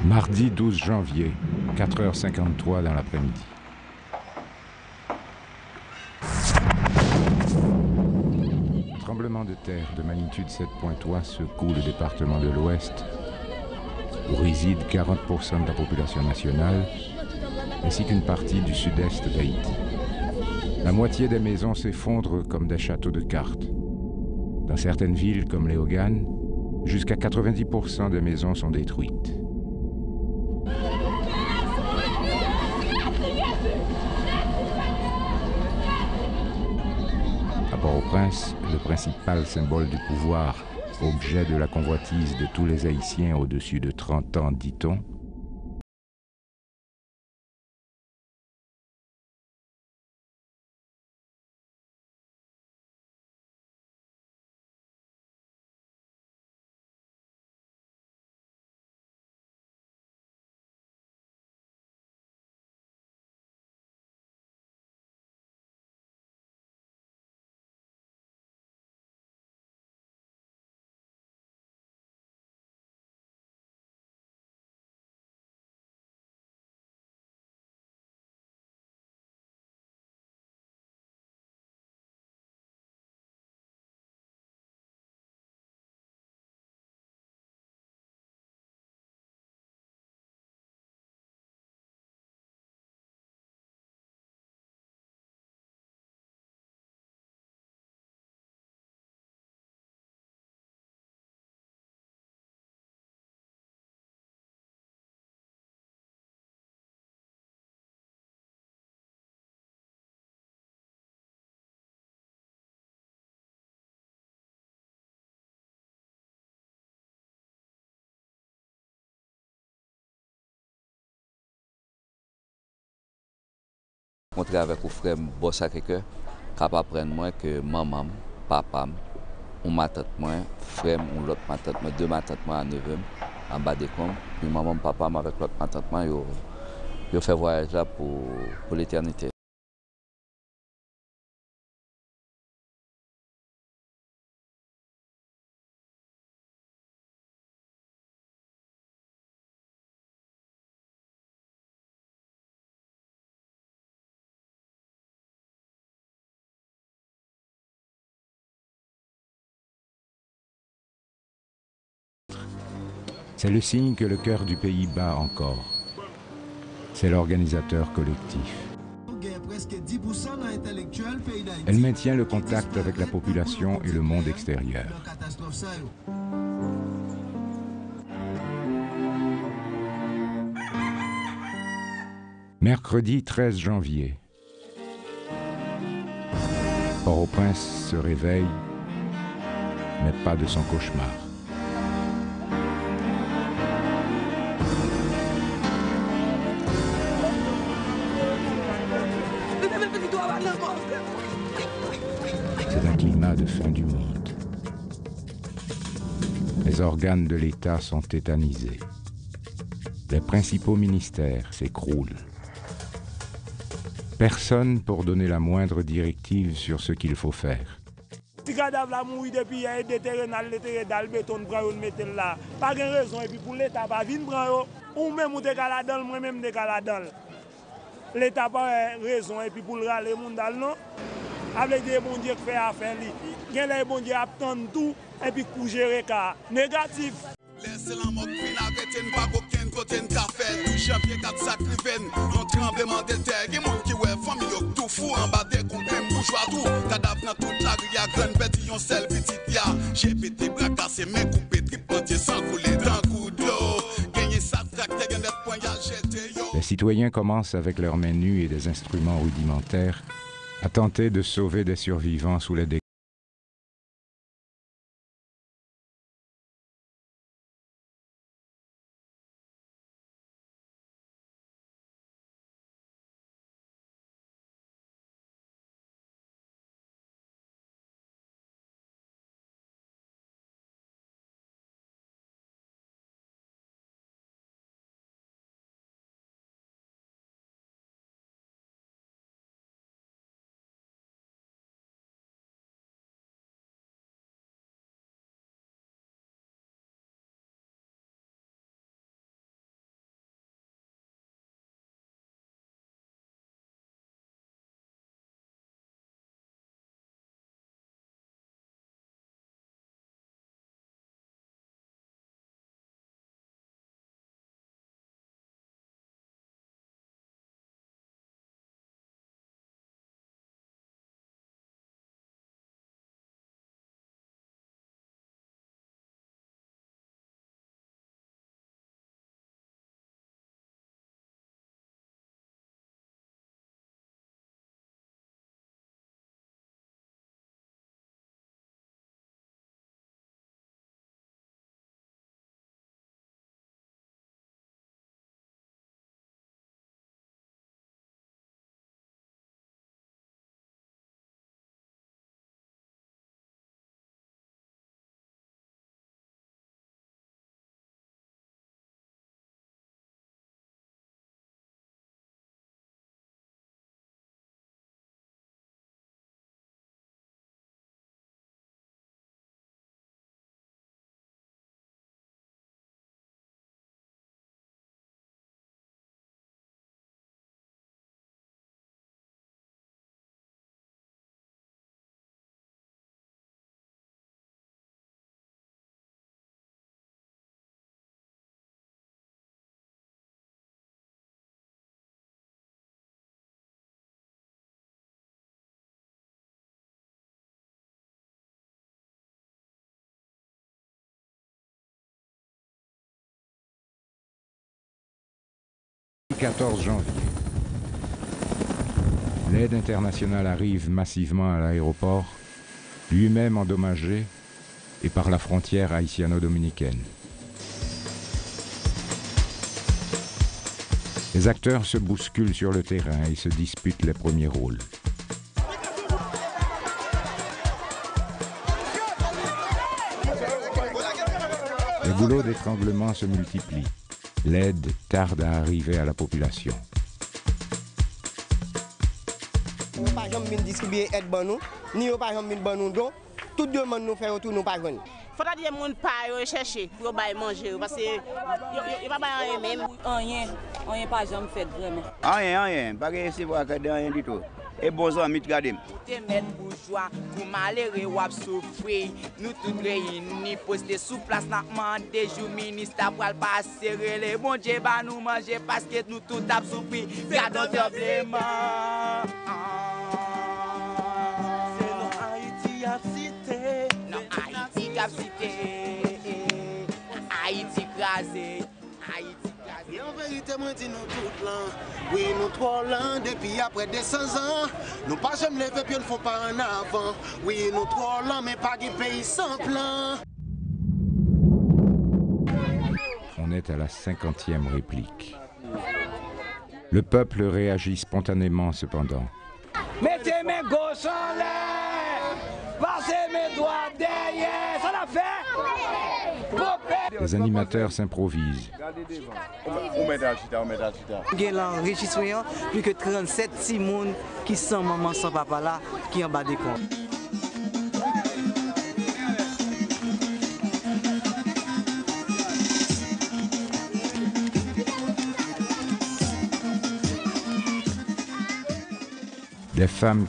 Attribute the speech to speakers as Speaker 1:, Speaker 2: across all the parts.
Speaker 1: Mardi 12 janvier, 4h53 dans l'après-midi. Tremblement de terre de magnitude 7.3 secoue le département de l'Ouest, où réside 40% de la population nationale, ainsi qu'une partie du sud-est d'Haïti. La moitié des maisons s'effondrent comme des châteaux de cartes. Dans certaines villes comme Léogane, jusqu'à 90% des maisons sont détruites. À Port-au-Prince, le principal symbole du pouvoir, objet de la convoitise de tous les Haïtiens au-dessus de 30 ans, dit-on,
Speaker 2: Rencontré avec un frère boss à quelqu'un, capable d'apprendre moi que maman, papa, on ma tante moi, frère, on l'autre ma tante moi, deux ma tante moi à 9e, en bas des coms, puis maman, papa avec l'autre ma tante moi, yo fait voyage là pour l'éternité.
Speaker 1: c'est le signe que le cœur du pays bat encore. C'est l'organisateur collectif. Elle maintient le contact avec la population et le monde extérieur. Mercredi 13 janvier. Port-au-Prince se réveille, mais pas de son cauchemar. C'est un climat de fin du monde. Les organes de l'État sont tétanisés. Les principaux ministères s'écroulent. Personne pour donner la moindre directive sur ce qu'il faut faire.
Speaker 3: Si cadavre la mourir depuis hier, des terrains dans le béton, on mettre là. Pas de raison, et puis pour l'État, pas venir prendre, ou même ou décaladal, moi-même décaladal. L'État pas raison, et puis pour le râler, mon dal, non. Avec des bon Dieu qui fait affaire, il y a des bon Dieu qui attendent tout, et puis pour gérer cas négatif.
Speaker 4: Laissez la mort fin arrêter, pas aucun côté de café. Tout janvier 4 sacriven, un tremblement de terre. Il y a des gens qui ouais, famille tout fou, en bas des comptes, bourgeois tout. Cadavre dans toute la rue, y grande petit, on seul petit ya. J'ai pété, bras cassé, main coupé, tripoté, sans couler d'un coup d'eau. Gagné ça, tracté, gagne point, y'a jeté, yo.
Speaker 1: Les citoyens commencent avec leurs mains nues et des instruments rudimentaires à tenter de sauver des survivants sous les dégâts. Le 14 janvier. L'aide internationale arrive massivement à l'aéroport, lui-même endommagé, et par la frontière haïtiano-dominicaine. Les acteurs se bousculent sur le terrain et se disputent les premiers rôles. Les goulots d'étranglement se multiplient. L'aide tarde à arriver à la population.
Speaker 5: Nous n'avons pas jamais distribué l'aide pour nous, ni pas jamais pour nous don. Tout le monde nous fait retour, nous pas venir.
Speaker 6: Faut pas dire mon pas chercher pour manger parce que il va pas rien même.
Speaker 7: Rien pas jamais fait vraiment.
Speaker 8: Rien, pas que c'est pas rien du tout. Et bon amis regardez.
Speaker 6: T'es mettre bourgeois, pour malheureux ou souffrir. Nous tous réunis postés sous place n'a demandé jour ministre pour passer les bon Dieu va nous manger parce que nous tout t'a souffrir. Gardons doublement. C'est nos Haïti à cité. Non Haïti à cité. Haïti crasé. Haïti.
Speaker 9: Et en vérité, moi dis nous tout là. Oui, nous trop lents depuis après 200 ans. Nous pas jamais lever puis nous faut pas en avant. Oui, nous trop lents mais pas de pays sans plan.
Speaker 1: On est à la 50e réplique. Le peuple réagit spontanément cependant.
Speaker 3: Mettez mes gauches en l'air, passez mes doigts derrière, ça l'a fait.
Speaker 1: Les animateurs s'improvisent.
Speaker 10: Il y a l'enregistrement, plus que 37 personnes qui sont maman sans papa là, qui en bas des comptes.
Speaker 1: Des femmes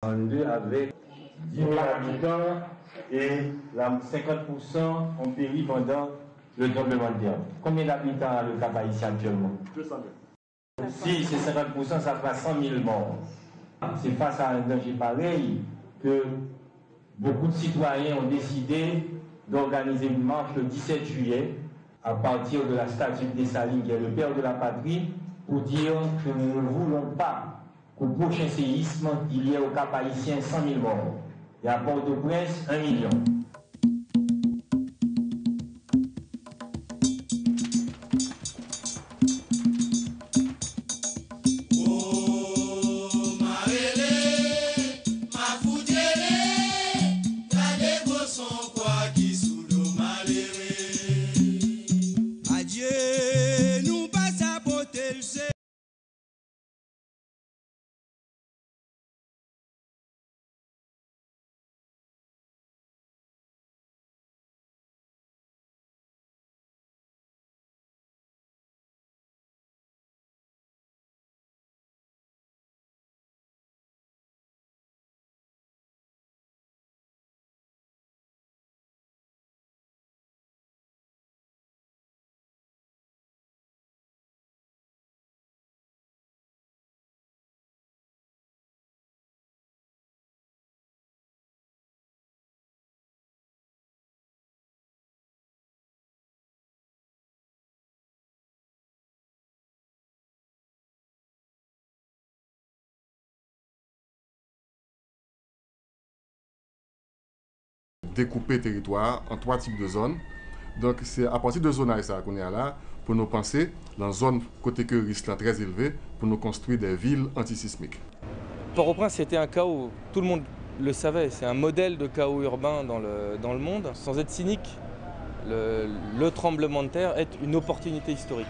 Speaker 11: 32 avec 10 000 habitants et 50% ont péri pendant le tremblement de terre. Combien d'habitants a le Cap Haïtien actuellement? 200 000. Si c'est 50%, ça fera 100 000 morts. C'est face à un danger pareil que beaucoup de citoyens ont décidé d'organiser une marche le 17 juillet à partir de la statue de Dessalines, qui est le père de la patrie, pour dire que nous ne voulons pas qu'au prochain séisme, il y ait au Cap Haïtien 100 000 morts. Et à Port-au-Prince, 1 million.
Speaker 12: Découper territoire en 3 types de zones. Donc c'est à partir de zonage ça qu'on est là pour nous penser dans zone côté que risque là très élevé pour nous construire des villes antisismiques.
Speaker 13: Port-au-Prince c'était un chaos, tout le monde le savait, c'est un modèle de chaos urbain dans le monde. Sans être cynique, le tremblement de terre est une opportunité historique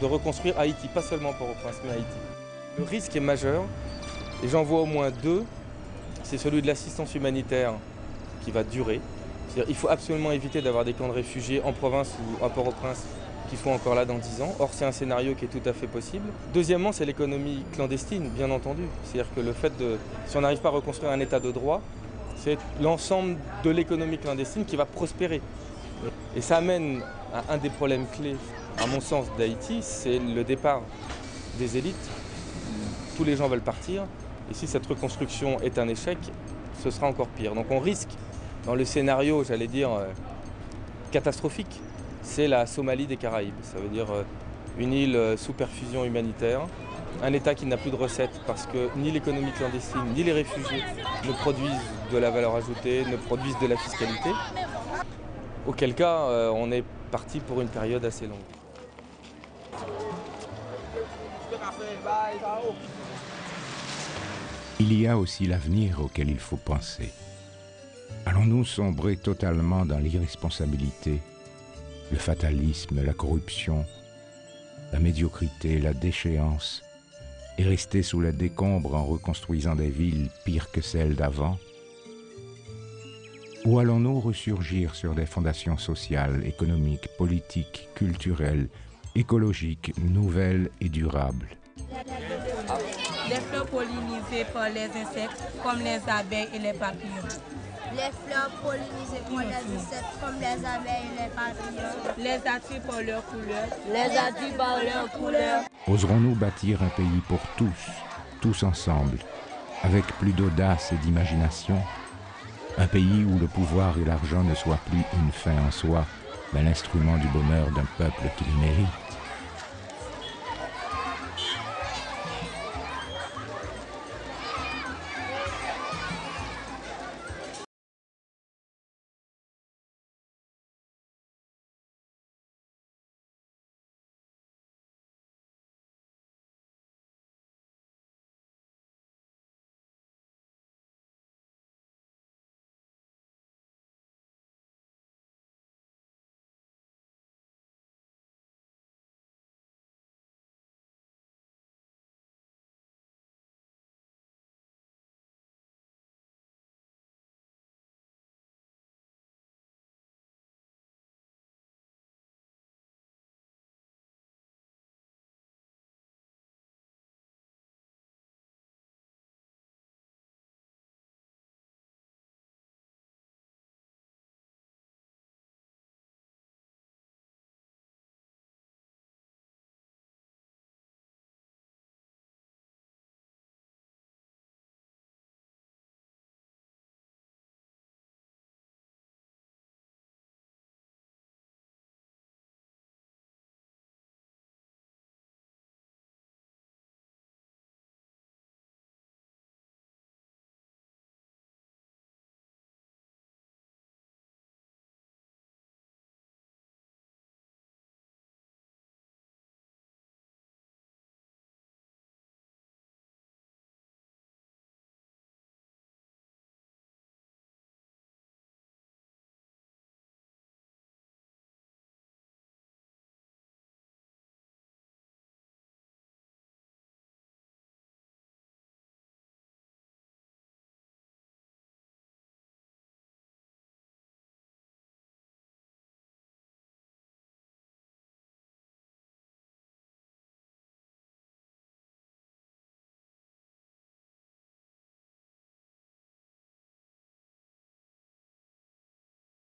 Speaker 13: de reconstruire Haïti, pas seulement Port-au-Prince mais Haïti. Le risque est majeur et j'en vois au moins 2, c'est celui de l'assistance humanitaire qui va durer. C'est-à-dire, il faut absolument éviter d'avoir des camps de réfugiés en province ou à Port-au-Prince qui seront encore là dans 10 ans. Or, c'est un scénario qui est tout à fait possible. Deuxièmement, c'est l'économie clandestine, bien entendu. C'est-à-dire que le fait de, si on n'arrive pas à reconstruire un état de droit, c'est l'ensemble de l'économie clandestine qui va prospérer. Et ça amène à un des problèmes clés, à mon sens, d'Haïti, c'est le départ des élites. Tous les gens veulent partir. Et si cette reconstruction est un échec, ce sera encore pire. Donc on risque, dans le scénario, j'allais dire, catastrophique, c'est la Somalie des Caraïbes. Ça veut dire une île sous perfusion humanitaire, un État qui n'a plus de recettes parce que ni l'économie clandestine, ni les réfugiés ne produisent de la valeur ajoutée, ne produisent de la fiscalité. Auquel cas, on est parti pour une période assez longue.
Speaker 1: Il y a aussi l'avenir auquel il faut penser. Allons-nous sombrer totalement dans l'irresponsabilité, le fatalisme, la corruption, la médiocrité, la déchéance, et rester sous la décombre en reconstruisant des villes pires que celles d'avant? Ou allons-nous ressurgir sur des fondations sociales, économiques, politiques, culturelles, écologiques, nouvelles et durables?
Speaker 14: Les fleurs pollinisées par les insectes comme les abeilles et les papillons.
Speaker 15: Les fleurs pollinisées par les insectes comme les abeilles et les papillons.
Speaker 14: Les attirent par leur couleur.
Speaker 15: Les attirent par leur couleur.
Speaker 1: Oserons-nous bâtir un pays pour tous ensemble, avec plus d'audace et d'imagination? Un pays où le pouvoir et l'argent ne soient plus une fin en soi, mais l'instrument du bonheur d'un peuple qui le mérite.